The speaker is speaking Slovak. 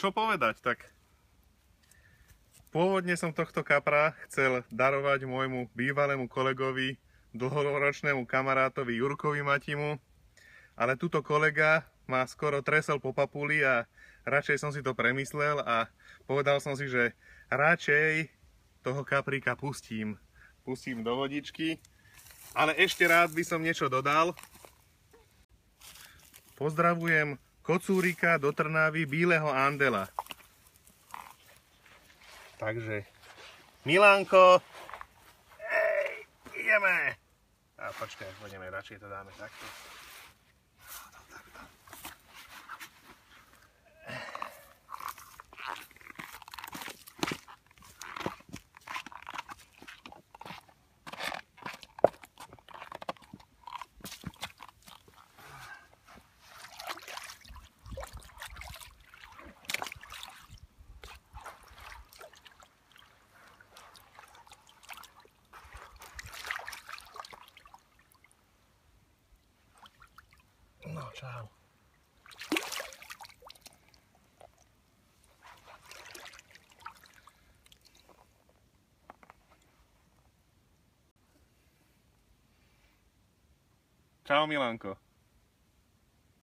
čo povedať, tak pôvodne som tohto kapra chcel darovať môjmu bývalému kolegovi, dlhoročnému kamarátovi Jurkovi Matimu, ale tuto kolega ma skoro tresol po papuli a radšej som si to premyslel a povedal som si, že radšej toho kapríka pustím do vodičky. Ale ešte rád by som niečo dodal. Pozdravujem kocúrika do Trnavy, bíleho andela. Takže, Milánko, ideme. A počkaj, budeme, radšej to dáme takto. No, čau. Čau, Milánko.